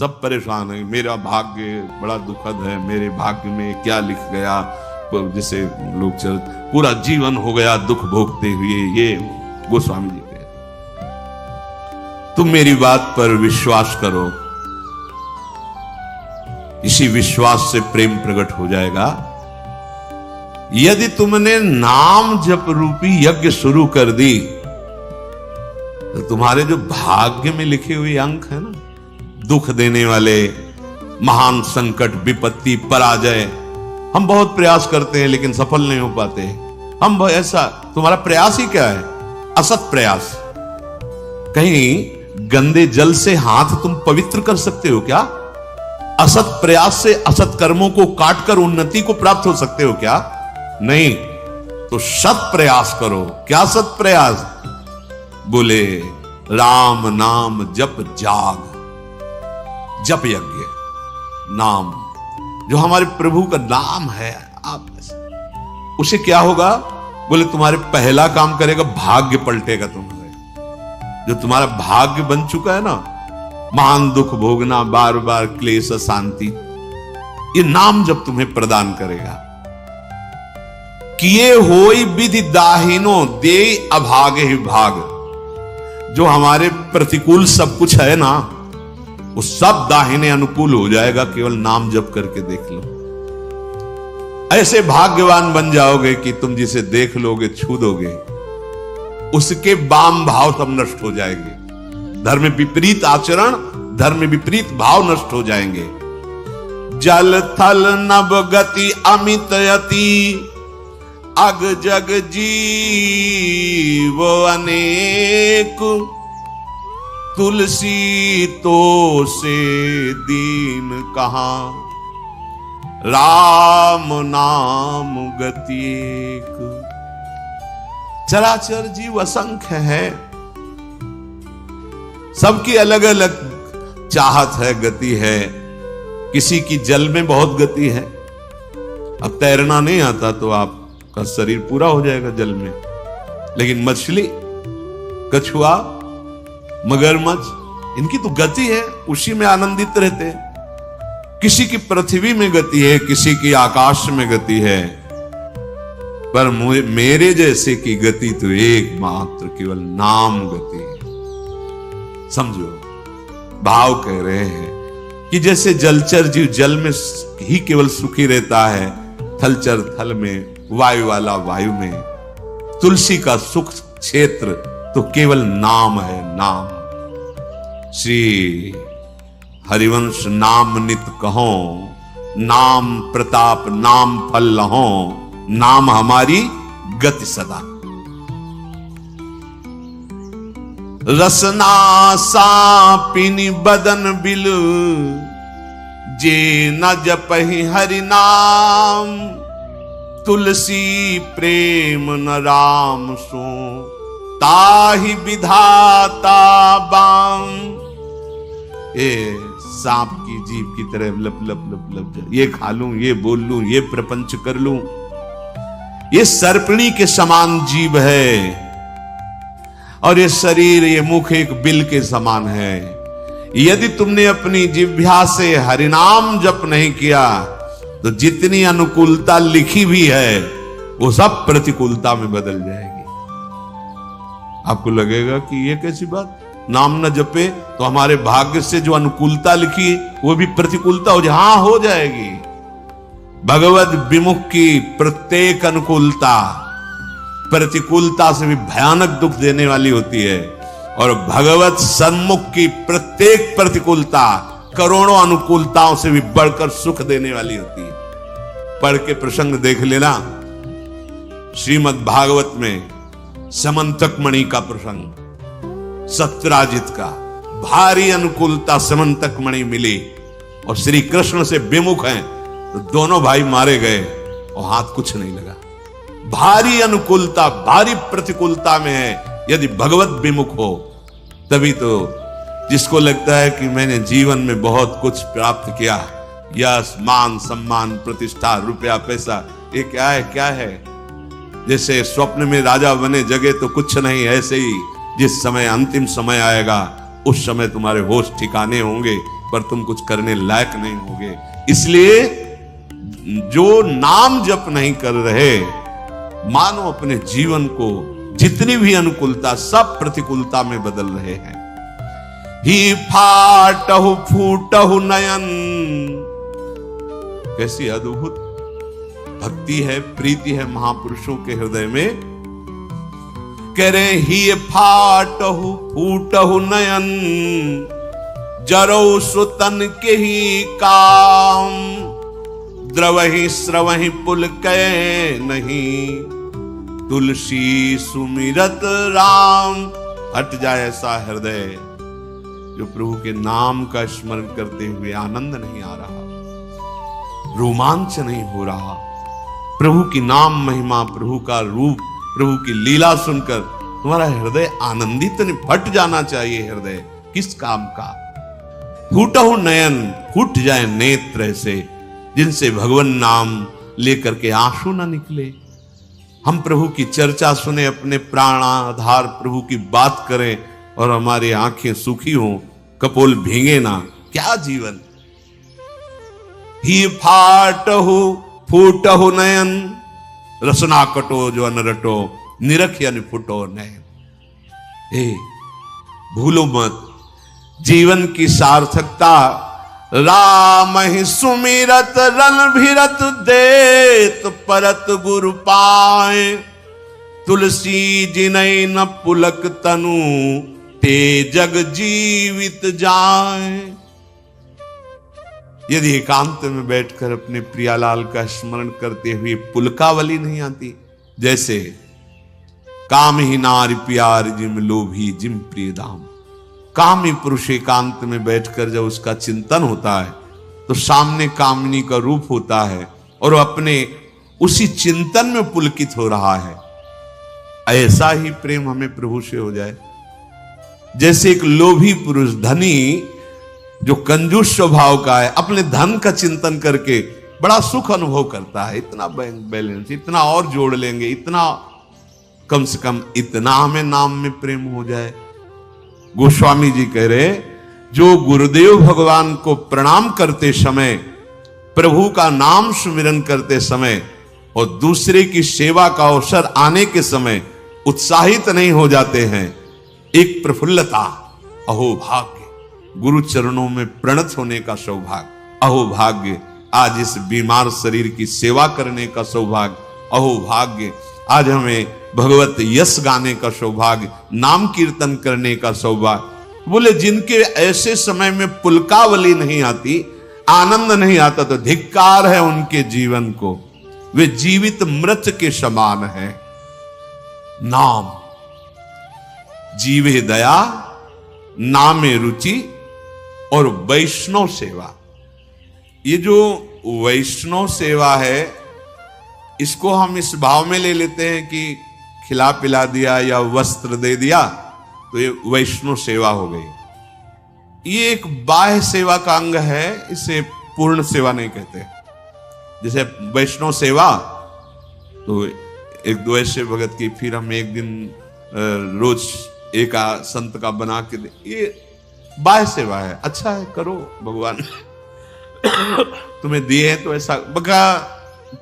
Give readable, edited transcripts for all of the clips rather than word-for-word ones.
सब परेशान है, मेरा भाग्य बड़ा दुखद है, मेरे भाग्य में क्या लिख गया। जैसे लोग चल पूरा जीवन हो गया दुख भोगते हुए। ये गोस्वामी जी कहते, तुम मेरी बात पर विश्वास करो, इसी विश्वास से प्रेम प्रकट हो जाएगा। यदि तुमने नाम जप रूपी यज्ञ शुरू कर दी तो तुम्हारे जो भाग्य में लिखे हुए अंक है ना, दुख देने वाले, महान संकट, विपत्ति, पराजय, हम बहुत प्रयास करते हैं लेकिन सफल नहीं हो पाते। हम ऐसा, तुम्हारा प्रयास ही क्या है? असत प्रयास। कहीं गंदे जल से हाथ तुम पवित्र कर सकते हो क्या? असत प्रयास से असत कर्मों को काटकर उन्नति को प्राप्त हो सकते हो क्या? नहीं। तो सत प्रयास करो। क्या सत प्रयास? बोले राम नाम जप जाग, जप यज्ञ, नाम जो हमारे प्रभु का नाम है, आप उसे क्या होगा? बोले तुम्हारे पहला काम करेगा, भाग्य पलटेगा तुम्हारे। जो तुम्हारा भाग्य बन चुका है ना, महान दुख भोगना, बार बार क्लेश, शांति, ये नाम जब तुम्हें प्रदान करेगा। किए होई विधि दाहिनो दे अभागे ही भाग। जो हमारे प्रतिकूल सब कुछ है ना, वो सब दाहिने अनुकूल हो जाएगा, केवल नाम जप करके देख लो। ऐसे भाग्यवान बन जाओगे कि तुम जिसे देख लोगे, छू दोगे, उसके वाम भाव सब नष्ट हो जाएंगे। धर्म विपरीत आचरण, धर्म विपरीत भाव नष्ट हो जाएंगे। जल थल नभ गति अमित यति, अग जग जीव अनेक, तुलसी तो से दीन कहां, राम नाम गति एक। चराचर जीव असंख्य है, सबकी अलग अलग चाहत है, गति है। किसी की जल में बहुत गति है। अब तैरना नहीं आता तो आपका शरीर पूरा हो जाएगा जल में, लेकिन मछली, कछुआ, मगरमच्छ, इनकी तो गति है, उसी में आनंदित रहते हैं। किसी की पृथ्वी में गति है, किसी की आकाश में गति है, पर मेरे जैसे की गति तो एकमात्र केवल नाम गति है। समझो, भाव कह रहे हैं कि जैसे जलचर जीव जल में ही केवल सुखी रहता है, थलचर थल में, वायु वाला वायु में, तुलसी का सुख क्षेत्र तो केवल नाम है, नाम। श्री हरिवंश नाम नित कहो, नाम प्रताप नाम फल लहो, नाम हमारी गति सदा। रसना सापिनी बदन बिल, जे न जपहि हरि नाम, तुलसी प्रेम न राम सो, ताहि विधाता बाम। ये सांप की जीभ की तरह लप लप लप लप, ये खा लूं, ये बोल लूं, ये प्रपंच कर लूं, ये सर्पणी के समान जीव है। और ये शरीर, ये मुख एक बिल के समान है। यदि तुमने अपनी जिह्वा से हरिनाम जप नहीं किया तो जितनी अनुकूलता लिखी भी है वो सब प्रतिकूलता में बदल जाएगी। आपको लगेगा कि ये कैसी बात, नाम न जपे तो हमारे भाग्य से जो अनुकूलता लिखी वो भी प्रतिकूलता हो जाए। हाँ, हो जाएगी। भगवत विमुख की प्रत्येक अनुकूलता प्रतिकूलता से भी भयानक दुख देने वाली होती है, और भगवत सन्मुख की प्रत्येक प्रतिकूलता करोड़ों अनुकूलताओं से भी बढ़कर सुख देने वाली होती है। पढ़ के प्रसंग देख लेना, श्रीमद् भागवत में समंतक मणि का प्रसंग, सत्यराजित का। भारी अनुकूलता समंतक मणि मिली और श्री कृष्ण से विमुख हैं तो दोनों भाई मारे गए और हाथ कुछ नहीं लगा। भारी अनुकूलता, भारी प्रतिकूलता में है, यदि भगवत विमुख हो तभी तो। जिसको लगता है कि मैंने जीवन में बहुत कुछ प्राप्त किया, यश, मान, सम्मान, प्रतिष्ठा, रुपया, पैसा, ये क्या है, क्या है? जैसे स्वप्न में राजा बने, जगे तो कुछ नहीं, ऐसे ही जिस समय अंतिम समय आएगा उस समय तुम्हारे होश ठिकाने होंगे पर तुम कुछ करने लायक नहीं होगे। इसलिए जो नाम जप नहीं कर रहे, मानो अपने जीवन को जितनी भी अनुकूलता सब प्रतिकूलता में बदल रहे हैं। ही फाटहु फूटहु नयन, कैसी अद्भुत भक्ति है, प्रीति है महापुरुषों के हृदय में। कह रहे ही फाटहु फूटहु नयन, जरौ सुतन के ही काम, द्रवहि स्रवहि पुल कै नहीं, तुलसी सुमिरत राम। हट जाए ऐसा हृदय जो प्रभु के नाम का स्मरण करते हुए आनंद नहीं आ रहा, रोमांच नहीं हो रहा। प्रभु की नाम महिमा, प्रभु का रूप, प्रभु की लीला सुनकर तुम्हारा हृदय आनंदित नहीं, फट जाना चाहिए हृदय। किस काम का? फूटहु नयन, फूट जाए नेत्र ऐसे जिनसे भगवान नाम लेकर के आंसू ना निकले। हम प्रभु की चर्चा सुने, अपने प्राणाधार प्रभु की बात करें और हमारी आंखें सुखी हों, कपोल भीगे ना। क्या जीवन! ही फाटहु फूटहु नयन, रसना कटो जो अनरटो, निरख यानी फुटो नयन। हे भूलो मत, जीवन की सार्थकता राम ही सुमिरत रणभिरत देत परत गुरु पाए, तुलसी जिनई न पुलक तनु ते जग जीवित जाए। यदि एकांत में बैठकर अपने प्रियालाल का स्मरण करते हुए पुलकावली नहीं आती, जैसे काम ही नारी प्यार जिम लोभी जिम प्रिय दाम। कामी पुरुष एकांत में बैठकर जब उसका चिंतन होता है तो सामने कामिनी का रूप होता है और अपने उसी चिंतन में पुलकित हो रहा है। ऐसा ही प्रेम हमें प्रभु से हो जाए। जैसे एक लोभी पुरुष, धनी जो कंजूस स्वभाव का है, अपने धन का चिंतन करके बड़ा सुख अनुभव करता है। इतना बैंक बैलेंस, इतना और जोड़ लेंगे, इतना, कम से कम इतना हमें नाम में प्रेम हो जाए। गोस्वामी जी कह रहे, जो गुरुदेव भगवान को प्रणाम करते समय, प्रभु का नाम सुमिरन करते समय और दूसरे की सेवा का अवसर आने के समय उत्साहित नहीं हो जाते हैं, एक प्रफुल्लता, अहो भाग्य, गुरु चरणों में प्रणत होने का सौभाग्य, अहो भाग्य, आज इस बीमार शरीर की सेवा करने का सौभाग्य, अहो भाग्य, आज हमें भगवत यश गाने का सौभाग्य, नाम कीर्तन करने का सौभाग्य। बोले जिनके ऐसे समय में पुलकावली नहीं आती, आनंद नहीं आता, तो धिक्कार है उनके जीवन को, वे जीवित मृत के समान है। नाम जीवे दया, नामे रुचि और वैष्णव सेवा। ये जो वैष्णव सेवा है, इसको हम इस भाव में ले लेते हैं कि खिला पिला दिया या वस्त्र दे दिया तो ये वैष्णव सेवा हो गई। ये एक बाह्य सेवा का अंग है, इसे पूर्ण सेवा नहीं कहते। जैसे वैष्णव सेवा तो एक दो ऐसे भगत की, फिर हम एक दिन रोज एक संत का बना के दे, ये बाह्य सेवा है। अच्छा है, करो, भगवान तुम्हें दिए हैं तो ऐसा, बका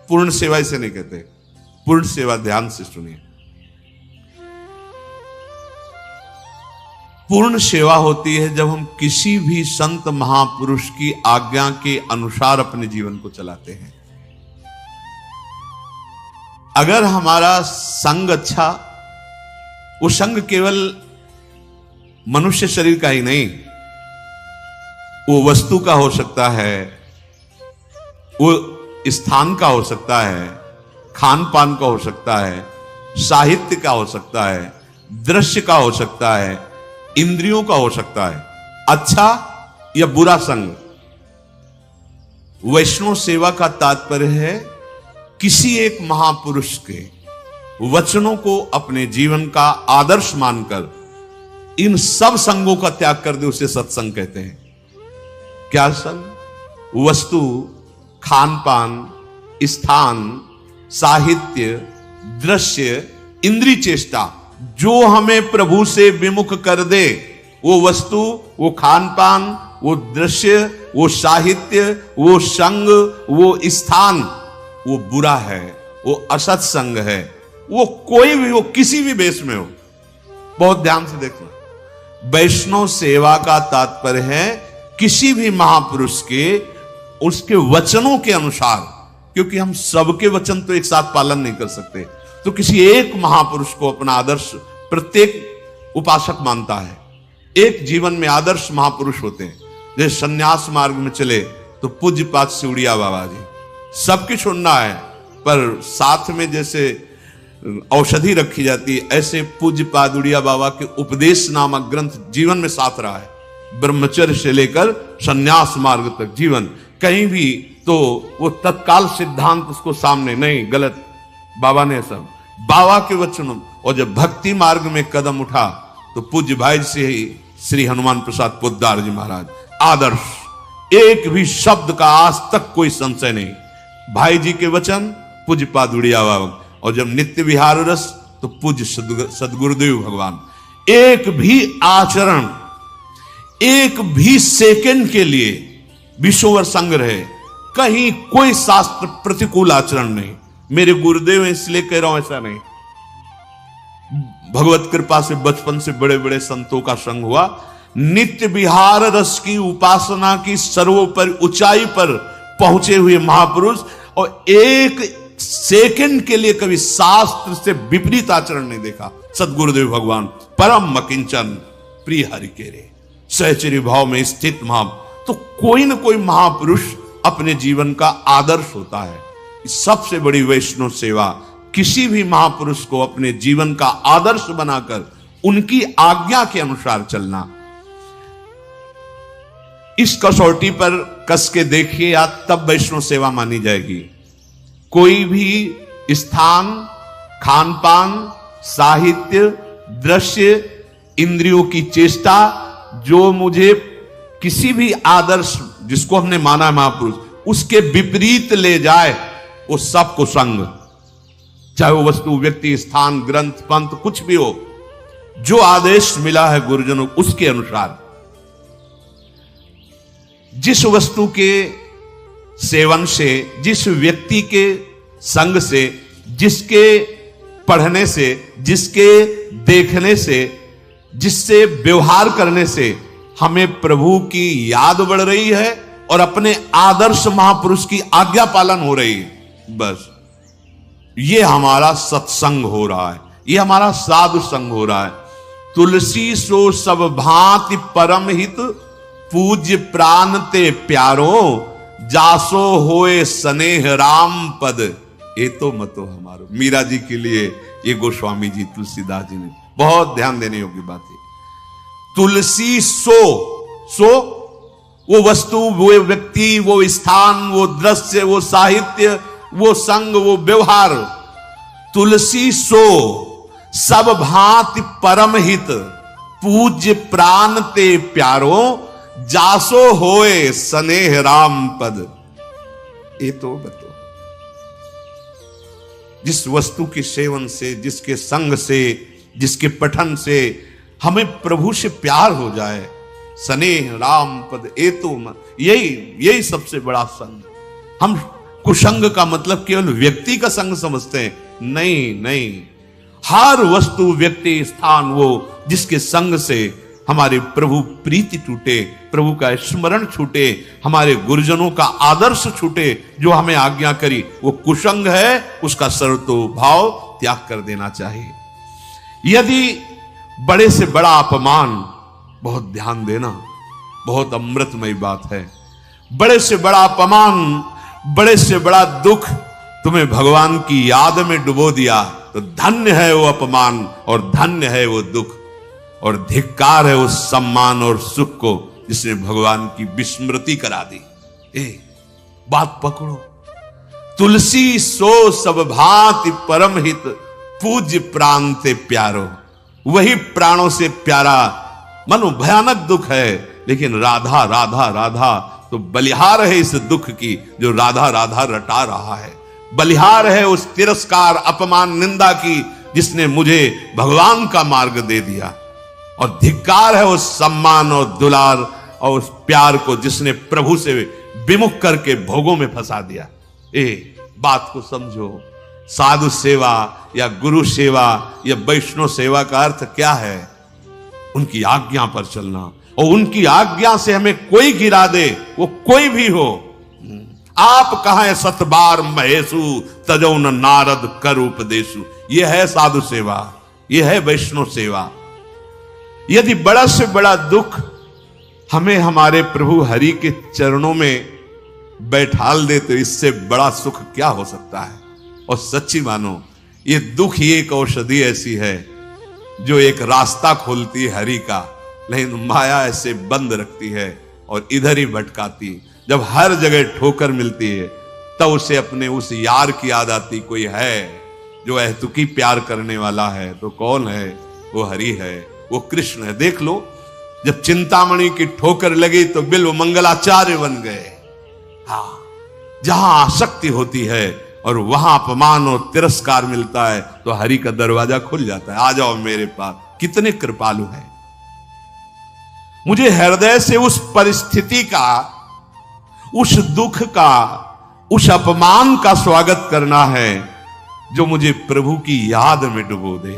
पूर्ण सेवा इसे नहीं कहते। पूर्ण सेवा, ध्यान से सुनिए, पूर्ण सेवा होती है जब हम किसी भी संत महापुरुष की आज्ञा के अनुसार अपने जीवन को चलाते हैं। अगर हमारा संग अच्छा, वो संग केवल मनुष्य शरीर का ही नहीं, वो वस्तु का हो सकता है, वो स्थान का हो सकता है, खान पान का हो सकता है, साहित्य का हो सकता है, दृश्य का हो सकता है, इंद्रियों का हो सकता है, अच्छा या बुरा संग। वैष्णव सेवा का तात्पर्य है किसी एक महापुरुष के वचनों को अपने जीवन का आदर्श मानकर इन सब संगों का त्याग कर दे, उसे सत्संग कहते हैं। क्या संग? वस्तु, खान पान, स्थान, साहित्य, दृश्य, इंद्रिय चेष्टा, जो हमें प्रभु से विमुख कर दे, वो वस्तु, वो खान पान, वो दृश्य, वो साहित्य, वो संग, वो स्थान, वो बुरा है, वो असत संग है, वो कोई भी हो, किसी भी वेश में हो। बहुत ध्यान से देखना, वैष्णव सेवा का तात्पर्य है किसी भी महापुरुष के, उसके वचनों के अनुसार, क्योंकि हम सबके वचन तो एक साथ पालन नहीं कर सकते, तो किसी एक महापुरुष को अपना आदर्श प्रत्येक उपासक मानता है। एक जीवन में आदर्श महापुरुष होते हैं। जैसे सन्यास मार्ग में चले तो पूज्यपाद सिउड़िया बाबा जी, सबकी सुनना है, पर साथ में जैसे औषधि रखी जाती है, ऐसे पूज्यपाद उड़िया बाबा के उपदेश नामक ग्रंथ जीवन में साथ रहा है। ब्रह्मचर्य से लेकर सन्यास मार्ग तक जीवन, कहीं भी तो वो तत्काल सिद्धांत उसको सामने नहीं, गलत, बाबा ने सब बाबा के वचनों। और जब भक्ति मार्ग में कदम उठा तो पूज्य भाई से ही श्री हनुमान प्रसाद पोद्दार जी महाराज, आदर्श, एक भी शब्द का आज तक कोई संशय नहीं। भाई जी के वचन पूज्य पादुड़िया बाबा, और जब नित्य विहार रस तो पूज्य सदगुरुदेव भगवान। एक भी आचरण, एक भी सेकंड के लिए विश्ववर संग्रह, कहीं कोई शास्त्र प्रतिकूल आचरण नहीं। मेरे गुरुदेव हैं इसलिए कह रहा हूं, ऐसा नहीं। भगवत कृपा से बचपन से बड़े बड़े संतों का संग हुआ। नित्य विहार रस की उपासना की सर्वोपरि ऊंचाई पर पहुंचे हुए महापुरुष, और एक सेकंड के लिए कभी शास्त्र से विपरीत आचरण नहीं देखा। सदगुरुदेव भगवान परम मकिंचन प्रिय हरि के रे, सहचर्य भाव में स्थित महा। तो कोई न कोई महापुरुष अपने जीवन का आदर्श होता है। सबसे बड़ी वैष्णव सेवा किसी भी महापुरुष को अपने जीवन का आदर्श बनाकर उनकी आज्ञा के अनुसार चलना। इस कसौटी पर कस के देखिए आप, तब वैष्णव सेवा मानी जाएगी। कोई भी स्थान, खान पान, साहित्य, दृश्य, इंद्रियों की चेष्टा, जो मुझे किसी भी आदर्श जिसको हमने माना है महापुरुष, उसके विपरीत ले जाए, वो सब कुसंग। चाहे वो वस्तु, व्यक्ति, स्थान, ग्रंथ, पंथ, कुछ भी हो, जो आदेश मिला है गुरुजनों उसके अनुसार, जिस वस्तु के सेवन से, जिस व्यक्ति के संग से, जिसके पढ़ने से, जिसके देखने से, जिससे व्यवहार करने से हमें प्रभु की याद बढ़ रही है और अपने आदर्श महापुरुष की आज्ञा पालन हो रही है, बस ये हमारा सत्संग हो रहा है, ये हमारा साधु संग हो रहा है। तुलसी सो सब भांति परम हित, पूज्य प्राण ते प्यारो, जासो होए स्नेह राम पद, ये तो मतो हमारो। मीरा जी के लिए ये गोस्वामी जी, तुलसीदास जी ने बहुत ध्यान देने योग्य बात है। तुलसी सो वो वस्तु, वो व्यक्ति, वो स्थान, वो दृश्य, वो साहित्य, वो संग, वो व्यवहार। तुलसी सो सब भांति परम हित, पूज्य प्राण ते प्यारो, जासो होए स्नेह राम पद, ये तो बतो। जिस वस्तु के सेवन से, जिसके संग से, जिसके पठन से हमें प्रभु से प्यार हो जाए, स्नेह राम पद, ये तो यही सबसे बड़ा संग। हम कुसंग का मतलब केवल व्यक्ति का संग समझते हैं, नहीं, हर वस्तु, व्यक्ति, स्थान, वो जिसके संग से हमारे प्रभु प्रीति टूटे, प्रभु का स्मरण छूटे, हमारे गुरुजनों का आदर्श छूटे, जो हमें आज्ञा करी, वो कुसंग है, उसका सर्वतो भाव त्याग कर देना चाहिए। यदि बड़े से बड़ा अपमान, बहुत ध्यान देना, बहुत अमृतमयी बात है, बड़े से बड़ा अपमान, बड़े से बड़ा दुख तुम्हें भगवान की याद में डुबो दिया, तो धन्य है वो अपमान और धन्य है वो दुख, और धिक्कार है उस सम्मान और सुख को जिसने भगवान की विस्मृति करा दी। बात पकड़ो। तुलसी सो सब भांति परम हित, पूज्य प्राण ते प्यारो, वही प्राणों से प्यारा। मनो भयानक दुख है, लेकिन राधा राधा राधा तो बलिहार है इस दुख की, जो राधा राधा रटा रहा है। बलिहार है उस तिरस्कार, अपमान, निंदा की, जिसने मुझे भगवान का मार्ग दे दिया। और धिक्कार है उस सम्मान और दुलार और उस प्यार को जिसने प्रभु से विमुख करके भोगों में फंसा दिया। बात को समझो। साधु सेवा या गुरु सेवा या वैष्णव सेवा का अर्थ क्या है? उनकी आज्ञा पर चलना, और उनकी आज्ञा से हमें कोई गिरा दे, वो कोई भी हो। आप कहां सतबार महेशु तजो न नारद कर उपदेशु। यह है साधु सेवा, यह है वैष्णव सेवा। यदि बड़ा से बड़ा दुख हमें हमारे प्रभु हरि के चरणों में बैठाल दे तो इससे बड़ा सुख क्या हो सकता है। और सच्ची मानो, ये दुख ही एक औषधि ऐसी है जो एक रास्ता खोलती है हरि का, लेकिन माया ऐसे बंद रखती है और इधर ही भटकाती। जब हर जगह ठोकर मिलती है तब उसे अपने उस यार की याद आती, कोई है जो अहतुकी प्यार करने वाला है। तो कौन है? वो हरि है, वो कृष्ण है। देख लो, जब चिंतामणि की ठोकर लगी तो बिल्व मंगलाचार्य बन गए। हाँ, जहां आसक्ति होती है और वहां अपमान और तिरस्कार मिलता है तो हरि का दरवाजा खुल जाता है। आ जाओ मेरे पास। कितने कृपालु हैं। मुझे हृदय से उस परिस्थिति का, उस दुख का, उस अपमान का स्वागत करना है जो मुझे प्रभु की याद में डुबो दे।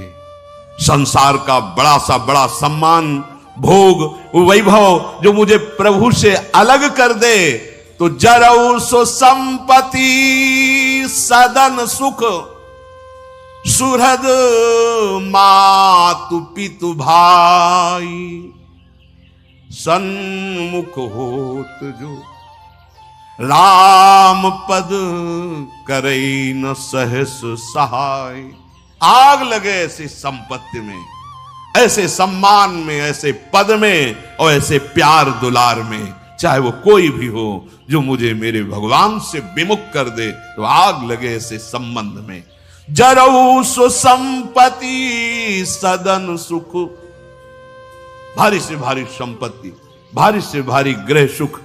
संसार का बड़ा सा बड़ा सम्मान, भोग, वैभव जो मुझे प्रभु से अलग कर दे तो जरऊ सो संपत्ति सदन सुख सुहृद मातु पितु भाई सन्मुख होत जो राम पद करई न सहस सहाय। आग लगे ऐसी संपत्ति में, ऐसे सम्मान में, ऐसे पद में और ऐसे प्यार दुलार में, चाहे वो कोई भी हो, जो मुझे मेरे भगवान से विमुख कर दे तो आग लगे ऐसे संबंध में। जरऊ सो संपत्ति सदन सुख, भारी से भारी संपत्ति, भारी से भारी गृह सुख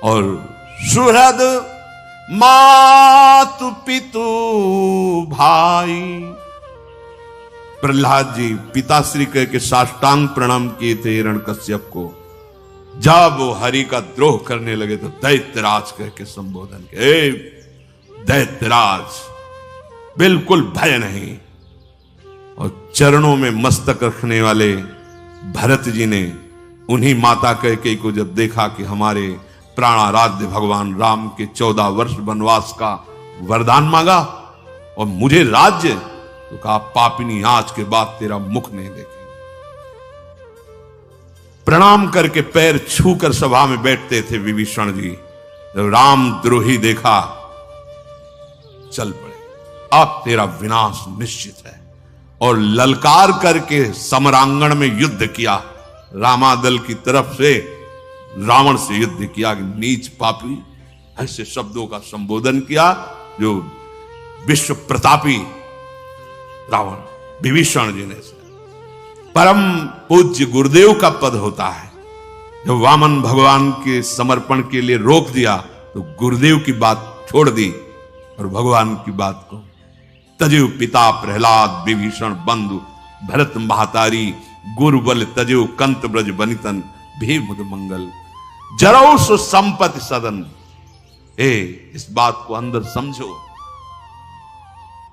और सुहृद मातु पितु भाई। प्रहलाद जी पिताश्री कह के साष्टांग प्रणाम किए थे हिरण्यकश्यप को। जब वो हरि का द्रोह करने लगे तो दैत्यराज कह के संबोधन किए। दैत्यराज, बिल्कुल भय नहीं। और चरणों में मस्तक रखने वाले भरत जी ने उन्हीं माता कैकेयी को जब देखा कि हमारे प्राणाराध्य भगवान राम के 14 वर्ष वनवास का वरदान मांगा और मुझे राज्य, तो कहा पापिनी आज के बाद तेरा मुख नहीं देखेंगे। प्रणाम करके पैर छूकर सभा में बैठते थे विभीषण जी। जब राम द्रोही देखा, चल पड़े, अब तेरा विनाश निश्चित है। और ललकार करके समरांगण में युद्ध किया। रामादल की तरफ से रावण से युद्ध किया कि नीच पापी, ऐसे शब्दों का संबोधन किया जो विश्व प्रतापी रावण विभीषण जी ने। परम पूज्य गुरुदेव का पद होता है। जब वामन भगवान के समर्पण के लिए रोक दिया तो गुरुदेव की बात छोड़ दी और भगवान की बात को तजु पिता प्रहलाद विभीषण बंधु भरत महातारी गुरु बल तजु कंत ब्रज बनितन भी मुद मंगल जरऊ सो संपत्ति सदन। इस बात को अंदर समझो।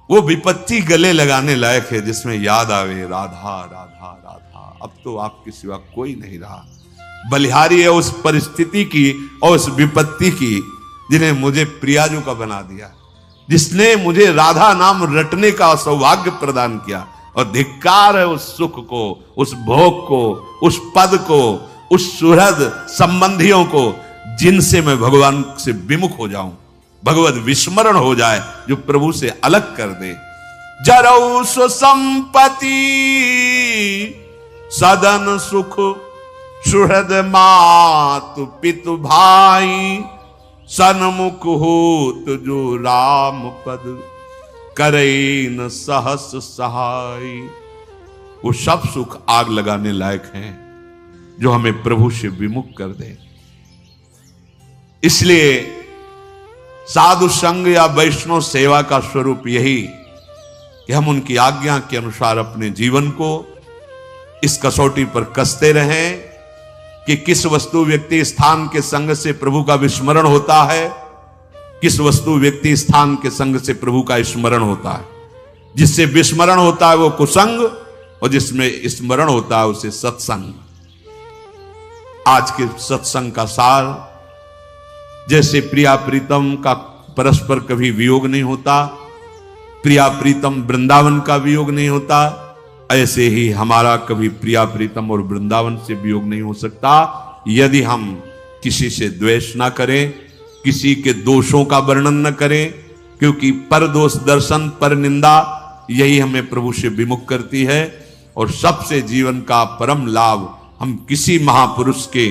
वो विपत्ति गले लगाने लायक है जिसमें याद आवे राधा राधा राधा। अब तो आपके सिवा कोई नहीं रहा। बलिहारी है उस परिस्थिति की और उस विपत्ति की जिन्हें मुझे प्रियाजू का बना दिया, जिसने मुझे राधा नाम रटने का सौभाग्य प्रदान किया। और धिक्कार है उस सुख को, उस भोग को, उस पद को, उस सुहृद संबंधियों को जिनसे मैं भगवान से विमुख हो जाऊं, भगवत विस्मरण हो जाए, जो प्रभु से अलग कर दे। जरऊ सो संपत्ति सदन सुख सुहृद मातु पितु भाई सन्मुख होत जो राम पद करे न सहस सहाय। वो सब सुख आग लगाने लायक हैं जो हमें प्रभु से विमुख कर दे। इसलिए साधु संग या वैष्णव सेवा का स्वरूप यही कि हम उनकी आज्ञा के अनुसार अपने जीवन को इस कसौटी पर कसते रहें कि किस वस्तु व्यक्ति स्थान के संग से प्रभु का विस्मरण होता है, किस वस्तु व्यक्ति स्थान के संग से प्रभु का स्मरण होता है। जिससे विस्मरण होता है वो कुसंग, और जिसमें स्मरण होता है उसे सत्संग। आज के सत्संग का सार, जैसे प्रिया प्रीतम का परस्पर कभी वियोग नहीं होता, प्रिया प्रीतम वृंदावन का वियोग नहीं होता, ऐसे ही हमारा कभी प्रिया प्रीतम और वृंदावन से वियोग नहीं हो सकता यदि हम किसी से द्वेष ना करें, किसी के दोषों का वर्णन न करें, क्योंकि पर दोष दर्शन, पर निंदा यही हमें प्रभु से विमुख करती है। और सबसे जीवन का परम लाभ हम किसी महापुरुष के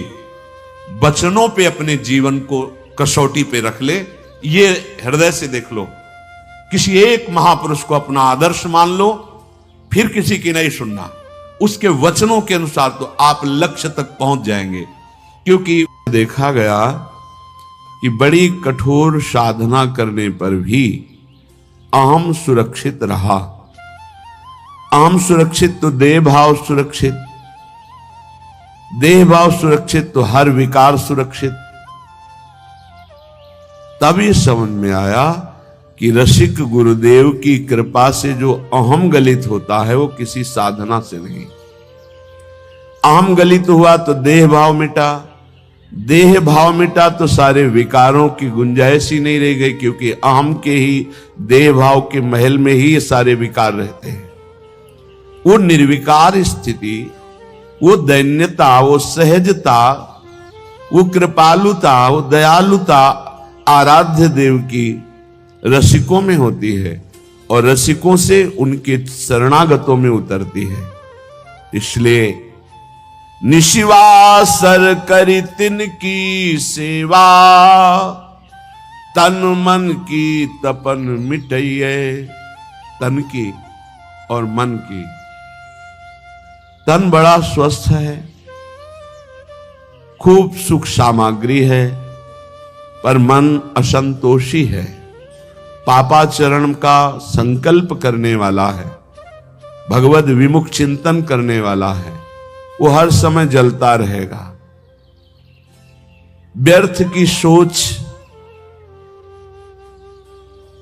वचनों पे अपने जीवन को कसौटी पे रख ले। ये हृदय से देख लो, किसी एक महापुरुष को अपना आदर्श मान लो, फिर किसी की नहीं सुनना, उसके वचनों के अनुसार तो आप लक्ष्य तक पहुंच जाएंगे। क्योंकि देखा गया कि बड़ी कठोर साधना करने पर भी अहम सुरक्षित रहा। अहम सुरक्षित तो देह भाव सुरक्षित, देह भाव सुरक्षित तो हर विकार सुरक्षित। तभी समझ में आया कि रसिक गुरुदेव की कृपा से जो अहम गलित होता है वो किसी साधना से नहीं। अहम गलित हुआ तो देह भाव मिटा, देह भाव मिटा तो सारे विकारों की गुंजाइश ही नहीं रह गई, क्योंकि अहम के ही देह भाव के महल में ही ये सारे विकार रहते हैं। वो निर्विकार स्थिति, वो दैन्यता, वो सहजता, वो कृपालुता, वो दयालुता आराध्य देव की रसिकों में होती है और रसिकों से उनके शरणागतों में उतरती है। इसलिए निशिवासर करी तिनकी सेवा, तन मन की तपन मिटइये। तन की और मन की। तन बड़ा स्वस्थ है, खूब सुख सामग्री है, पर मन असंतोषी है, पापाचरण का संकल्प करने वाला है, भगवद विमुख चिंतन करने वाला है। वो हर समय जलता रहेगा। व्यर्थ की सोच,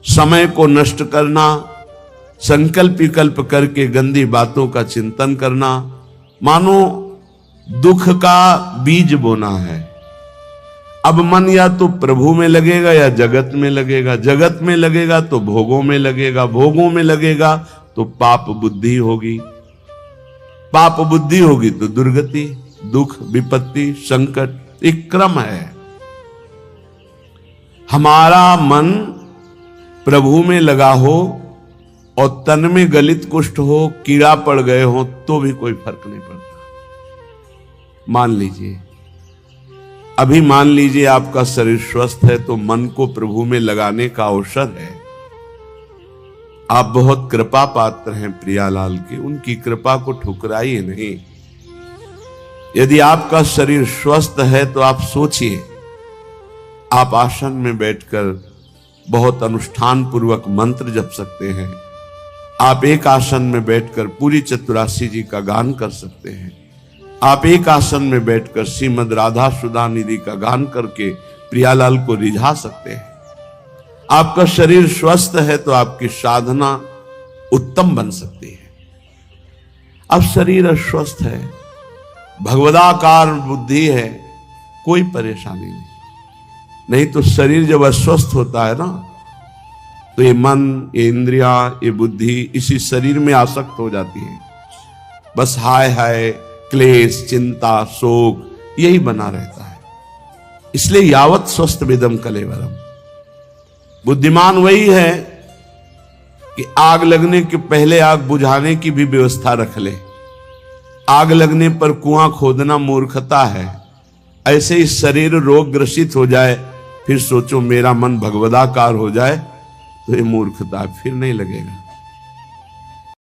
समय को नष्ट करना, संकल्प विकल्प करके गंदी बातों का चिंतन करना, मानो दुख का बीज बोना है। अब मन या तो प्रभु में लगेगा या जगत में लगेगा, जगत में लगेगा तो भोगों में लगेगा, भोगों में लगेगा तो पाप बुद्धि होगी, पाप बुद्धि होगी तो दुर्गति, दुख, विपत्ति, संकट, एक क्रम है। हमारा मन प्रभु में लगा हो और तन में गलित कुष्ठ हो, कीड़ा पड़ गए हो, तो भी कोई फर्क नहीं पड़ता। मान लीजिए, अभी मान लीजिए आपका शरीर स्वस्थ है तो मन को प्रभु में लगाने का अवसर है। आप बहुत कृपा पात्र हैं प्रियालाल के, उनकी कृपा को ठुकराइए नहीं। यदि आपका शरीर स्वस्थ है तो आप सोचिए, आप आसन में बैठकर बहुत अनुष्ठान पूर्वक मंत्र जप सकते हैं। आप एक आसन में बैठकर पूरी चतुरासी जी का गान कर सकते हैं। आप एक आसन में बैठकर श्रीमद राधा सुधा निधि का गान करके प्रियालाल को रिझा सकते हैं। आपका शरीर स्वस्थ है तो आपकी साधना उत्तम बन सकती है। अब शरीर अस्वस्थ है, भगवदाकार बुद्धि है, कोई परेशानी नहीं। नहीं तो शरीर जब अस्वस्थ होता है ना, तो ये मन, ये इंद्रियां, ये बुद्धि इसी शरीर में आसक्त हो जाती है। बस हाय हाय, क्लेश, चिंता, शोक यही बना रहता है। इसलिए यावत स्वस्थ विदम कलेवरम। बुद्धिमान वही है कि आग लगने के पहले आग बुझाने की भी व्यवस्था रख ले। आग लगने पर कुआं खोदना मूर्खता है। ऐसे ही शरीर रोग ग्रसित हो जाए, फिर सोचो मेरा मन भगवदाकार हो जाए, तो ये मूर्खता, फिर नहीं लगेगा।